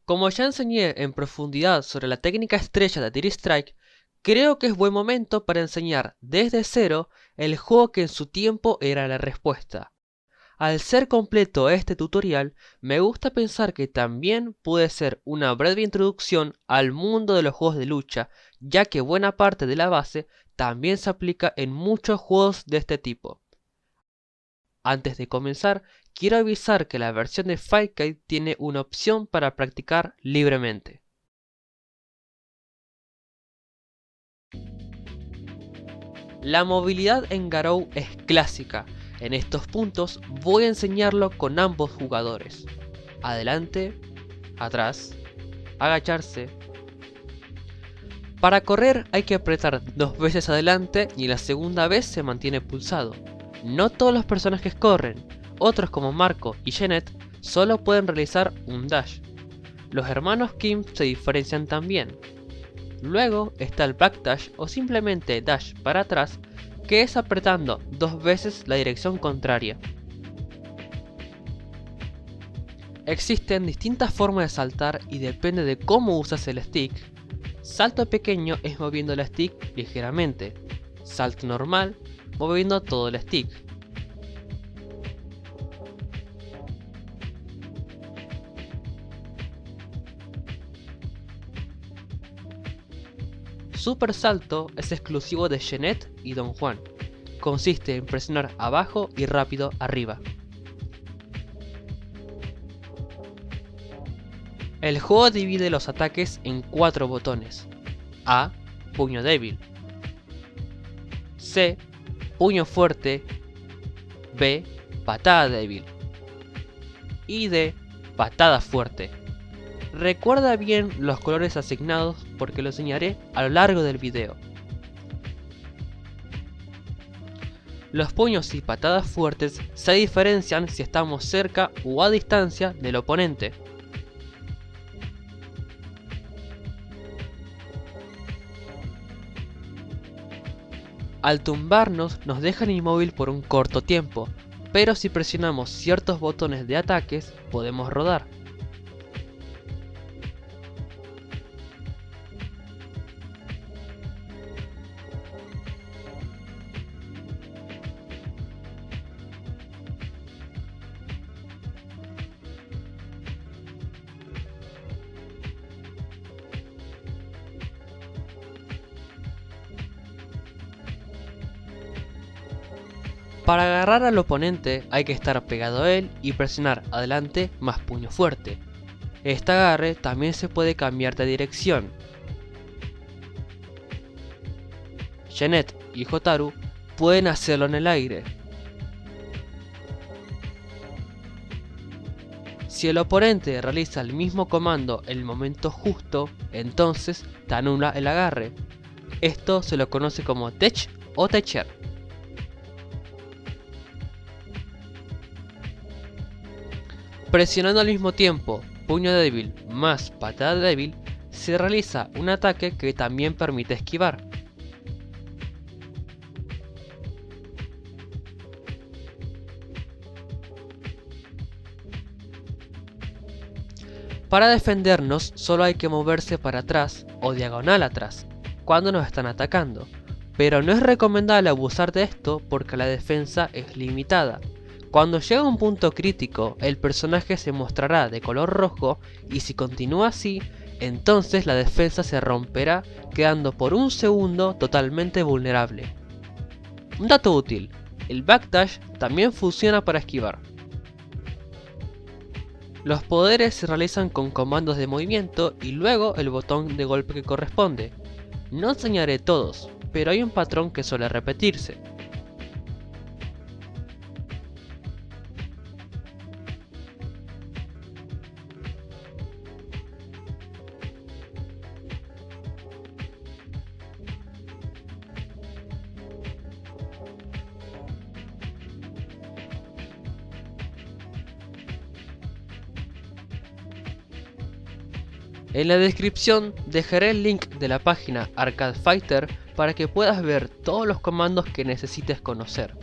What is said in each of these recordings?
Como ya enseñé en profundidad sobre la técnica estrella de Tiri Strike, creo que es buen momento para enseñar desde cero el juego que en su tiempo era la respuesta. Al ser completo este tutorial, me gusta pensar que también puede ser una breve introducción al mundo de los juegos de lucha, ya que buena parte de la base también se aplica en muchos juegos de este tipo. Antes de comenzar, quiero avisar que la versión de Fightcade tiene una opción para practicar libremente. La movilidad en Garou es clásica. En estos puntos voy a enseñarlo con ambos jugadores. Adelante, atrás, agacharse. Para correr hay que apretar 2 veces adelante y la segunda vez se mantiene pulsado. No todos los personajes corren, otros como Marco y Jeanette solo pueden realizar un dash. Los hermanos Kim se diferencian también. Luego está el backdash o simplemente dash para atrás, que es apretando 2 veces la dirección contraria. Existen distintas formas de saltar y depende de cómo usas el stick. Salto pequeño es moviendo el stick ligeramente. Salto normal, moviendo todo el stick. Super salto es exclusivo de Jeanette y Don Juan. Consiste en presionar abajo y rápido arriba. El juego divide los ataques en 4 botones. A. Puño débil. C. Puño fuerte. B. Patada débil. Y D. Patada fuerte. Recuerda bien los colores asignados porque lo enseñaré a lo largo del video. Los puños y patadas fuertes se diferencian si estamos cerca o a distancia del oponente. Al tumbarnos nos dejan inmóvil por un corto tiempo, pero si presionamos ciertos botones de ataques podemos rodar. Para agarrar al oponente hay que estar pegado a él y presionar adelante más puño fuerte. Este agarre también se puede cambiar de dirección. Jeanette y Hotaru pueden hacerlo en el aire. Si el oponente realiza el mismo comando en el momento justo, entonces te anula el agarre. Esto se lo conoce como tech o techer. Presionando al mismo tiempo puño débil más patada débil, se realiza un ataque que también permite esquivar. Para defendernos solo hay que moverse para atrás o diagonal atrás cuando nos están atacando, pero no es recomendable abusar de esto porque la defensa es limitada. Cuando llega un punto crítico, el personaje se mostrará de color rojo y si continúa así, entonces la defensa se romperá quedando por un segundo totalmente vulnerable. Un dato útil, el backdash también funciona para esquivar. Los poderes se realizan con comandos de movimiento y luego el botón de golpe que corresponde. No enseñaré todos, pero hay un patrón que suele repetirse. En la descripción dejaré el link de la página Arcade Fighter para que puedas ver todos los comandos que necesites conocer.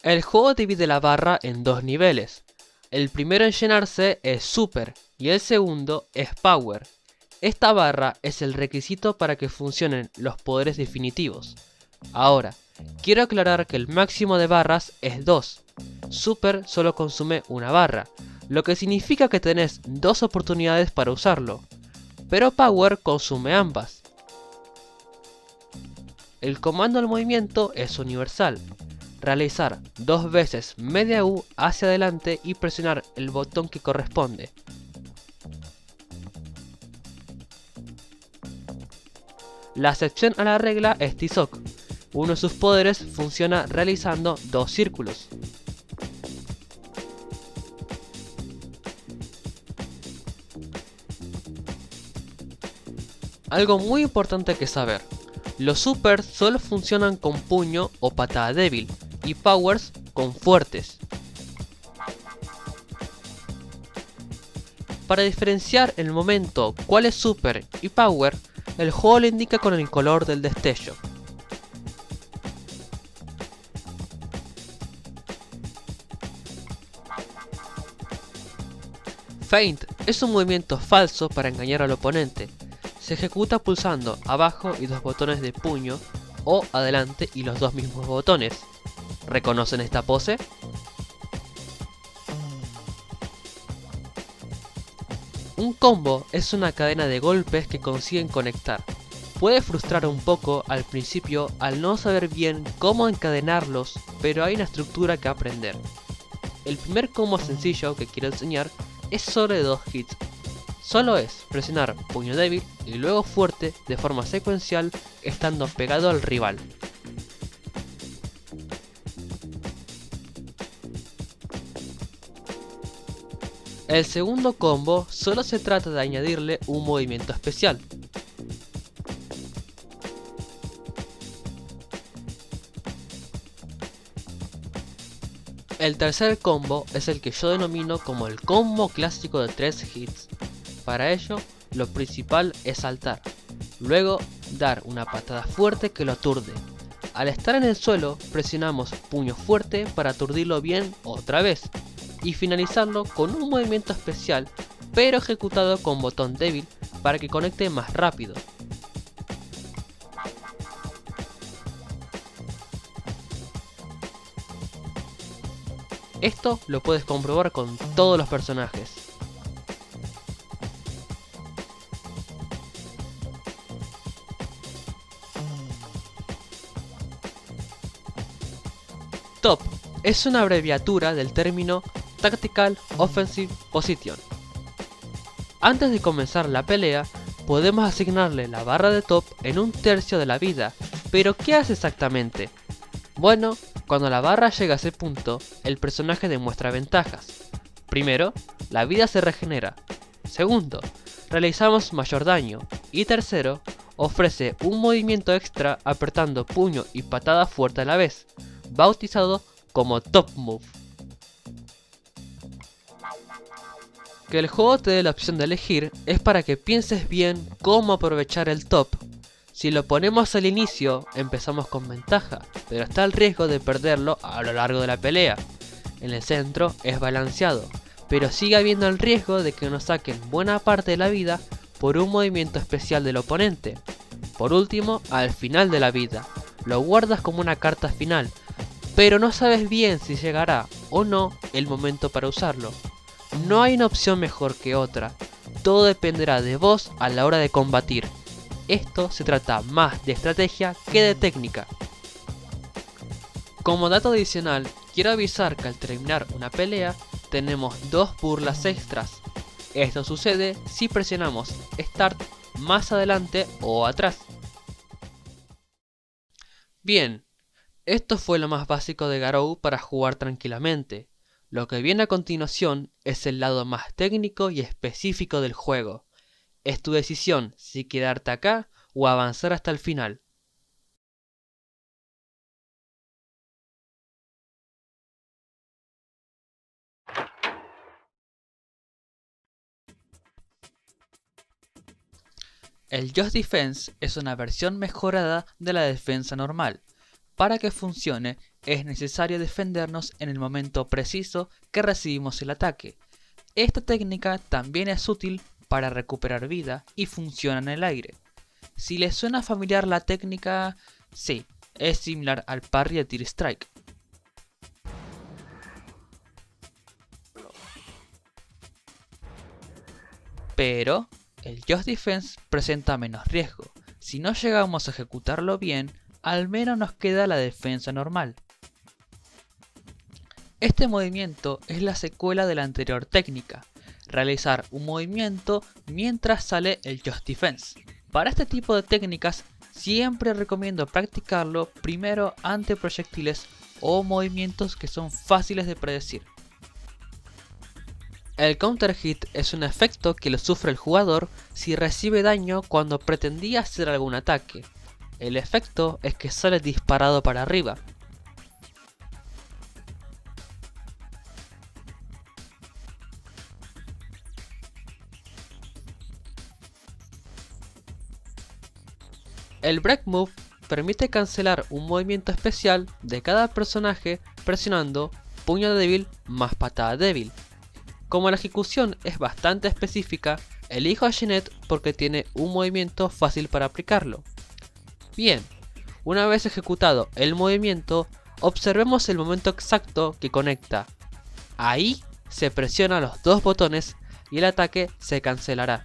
El juego divide la barra en dos niveles. El primero en llenarse es Super y el segundo es Power. Esta barra es el requisito para que funcionen los poderes definitivos. Ahora, quiero aclarar que el máximo de barras es 2. Super solo consume una barra, lo que significa que tenés 2 oportunidades para usarlo, pero Power consume ambas. El comando al movimiento es universal. Realizar 2 veces media U hacia adelante y presionar el botón que corresponde. La excepción a la regla es T-Shock. Uno de sus poderes funciona realizando 2 círculos. Algo muy importante que saber. Los supers solo funcionan con puño o patada débil y powers con fuertes. Para diferenciar en el momento cuál es super y power, el juego lo indica con el color del destello. Feint es un movimiento falso para engañar al oponente. Se ejecuta pulsando abajo y 2 botones de puño o adelante y los 2 mismos botones. ¿Reconocen esta pose? Un combo es una cadena de golpes que consiguen conectar. Puede frustrar un poco al principio al no saber bien cómo encadenarlos, pero hay una estructura que aprender. El primer combo sencillo que quiero enseñar es solo de 2 hits. Solo es presionar puño débil y luego fuerte de forma secuencial estando pegado al rival. El segundo combo solo se trata de añadirle un movimiento especial. El tercer combo es el que yo denomino como el combo clásico de 3 hits. Para ello, lo principal es saltar, luego dar una patada fuerte que lo aturde. Al estar en el suelo, presionamos puño fuerte para aturdirlo bien otra vez, y finalizarlo con un movimiento especial, pero ejecutado con botón débil para que conecte más rápido. Esto lo puedes comprobar con todos los personajes. TOP es una abreviatura del término Tactical Offensive Position. Antes de comenzar la pelea, podemos asignarle la barra de top en 1/3 de la vida, pero ¿qué hace exactamente? Bueno, cuando la barra llega a ese punto, el personaje demuestra ventajas. Primero, la vida se regenera. Segundo, realizamos mayor daño. Y tercero, ofrece un movimiento extra apretando puño y patada fuerte a la vez, bautizado como Top Move. Que el juego te dé la opción de elegir es para que pienses bien cómo aprovechar el top. Si lo ponemos al inicio, empezamos con ventaja, pero está el riesgo de perderlo a lo largo de la pelea. En el centro es balanceado, pero sigue habiendo el riesgo de que nos saquen buena parte de la vida por un movimiento especial del oponente. Por último, al final de la vida, lo guardas como una carta final, pero no sabes bien si llegará o no el momento para usarlo. No hay una opción mejor que otra, todo dependerá de vos a la hora de combatir. Esto se trata más de estrategia que de técnica. Como dato adicional, quiero avisar que al terminar una pelea, tenemos 2 burlas extras. Esto sucede si presionamos Start más adelante o atrás. Bien, esto fue lo más básico de Garou para jugar tranquilamente. Lo que viene a continuación es el lado más técnico y específico del juego. Es tu decisión si quedarte acá o avanzar hasta el final. El Just Defense es una versión mejorada de la defensa normal. Para que funcione, es necesario defendernos en el momento preciso que recibimos el ataque. Esta técnica también es útil para recuperar vida y funciona en el aire. Si les suena familiar la técnica, sí, es similar al parry de Tear Strike. Pero el Just Defense presenta menos riesgo. Si no llegamos a ejecutarlo bien, al menos nos queda la defensa normal. Este movimiento es la secuela de la anterior técnica, realizar un movimiento mientras sale el Just Defense. Para este tipo de técnicas siempre recomiendo practicarlo primero ante proyectiles o movimientos que son fáciles de predecir. El counter hit es un efecto que lo sufre el jugador si recibe daño cuando pretendía hacer algún ataque. El efecto es que sale disparado para arriba. El Break Move permite cancelar un movimiento especial de cada personaje presionando puño débil más patada débil. Como la ejecución es bastante específica, elijo a Jeanette porque tiene un movimiento fácil para aplicarlo. Bien, una vez ejecutado el movimiento, observemos el momento exacto que conecta. Ahí se presionan los dos botones y el ataque se cancelará.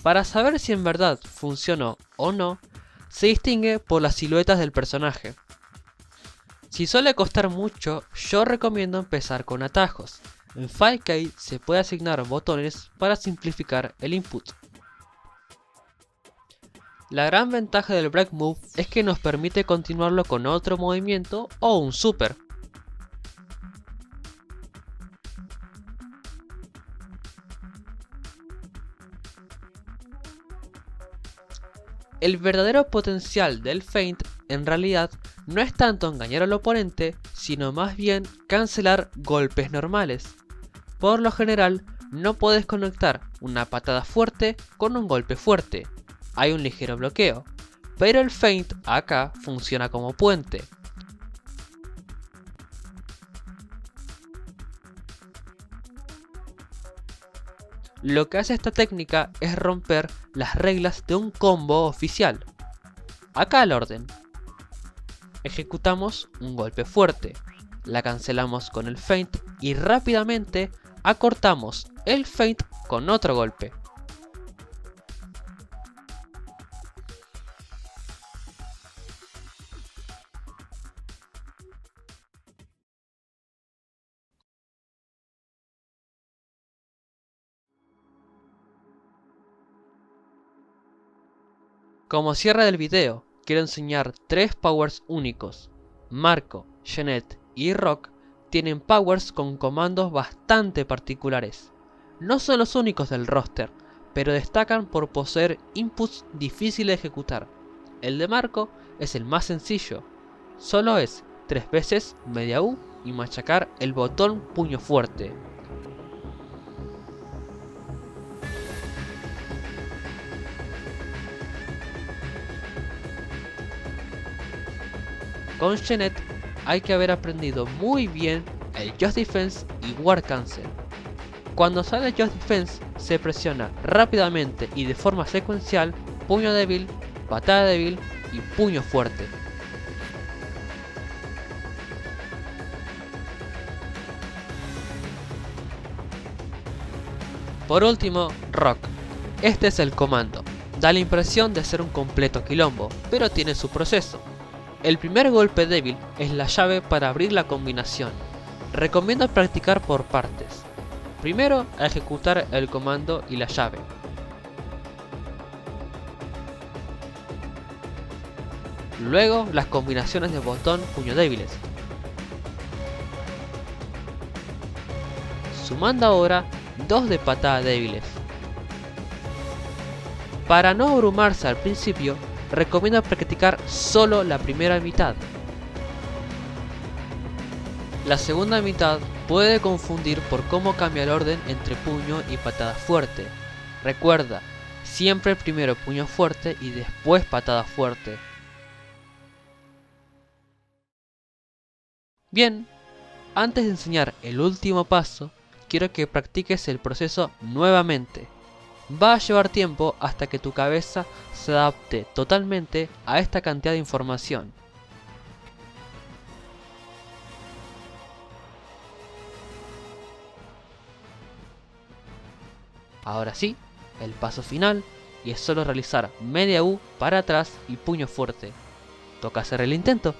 Para saber si en verdad funcionó o no, se distingue por las siluetas del personaje. Si suele costar mucho, yo recomiendo empezar con atajos. En 5K se puede asignar botones para simplificar el input. La gran ventaja del Break Move es que nos permite continuarlo con otro movimiento o un super. El verdadero potencial del feint en realidad no es tanto engañar al oponente, sino más bien cancelar golpes normales. Por lo general, no puedes conectar una patada fuerte con un golpe fuerte. Hay un ligero bloqueo, pero el feint acá funciona como puente. Lo que hace esta técnica es romper las reglas de un combo oficial. Acá el orden. Ejecutamos un golpe fuerte, la cancelamos con el feint y rápidamente acortamos el feint con otro golpe. Como cierre del video, quiero enseñar 3 powers únicos. Marco, Jeanette y Rock tienen powers con comandos bastante particulares. No son los únicos del roster, pero destacan por poseer inputs difíciles de ejecutar. El de Marco es el más sencillo, solo es 3 veces media U y machacar el botón puño fuerte. Con Jeanette hay que haber aprendido muy bien el Just Defense y War Cancel. Cuando sale el Just Defense se presiona rápidamente y de forma secuencial puño débil, patada débil y puño fuerte. Por último, Rock. Este es el comando. Da la impresión de ser un completo quilombo, pero tiene su proceso. El primer golpe débil es la llave para abrir la combinación. Recomiendo practicar por partes. Primero a ejecutar el comando y la llave. Luego las combinaciones de botón puño débiles. Sumando ahora 2 de patada débiles. Para no abrumarse al principio, recomiendo practicar solo la primera mitad. La segunda mitad puede confundir por cómo cambia el orden entre puño y patada fuerte. Recuerda, siempre primero puño fuerte y después patada fuerte. Bien, antes de enseñar el último paso, quiero que practiques el proceso nuevamente. Va a llevar tiempo hasta que tu cabeza se adapte totalmente a esta cantidad de información. Ahora sí, el paso final, y es solo realizar media U para atrás y puño fuerte. Toca hacer el intento.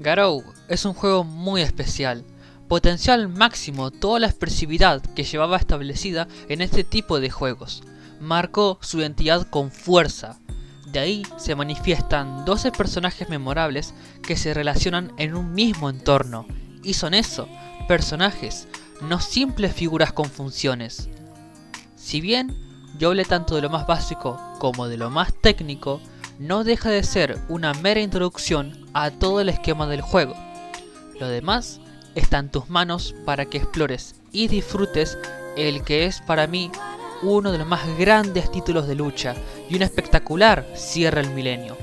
Garou es un juego muy especial, potenció al máximo toda la expresividad que llevaba establecida en este tipo de juegos, marcó su identidad con fuerza, de ahí se manifiestan 12 personajes memorables que se relacionan en un mismo entorno, y son eso, personajes, no simples figuras con funciones. Si bien yo hablé tanto de lo más básico como de lo más técnico, no deja de ser una mera introducción a todo el esquema del juego. Lo demás está en tus manos para que explores y disfrutes el que es para mí uno de los más grandes títulos de lucha y un espectacular cierre al milenio.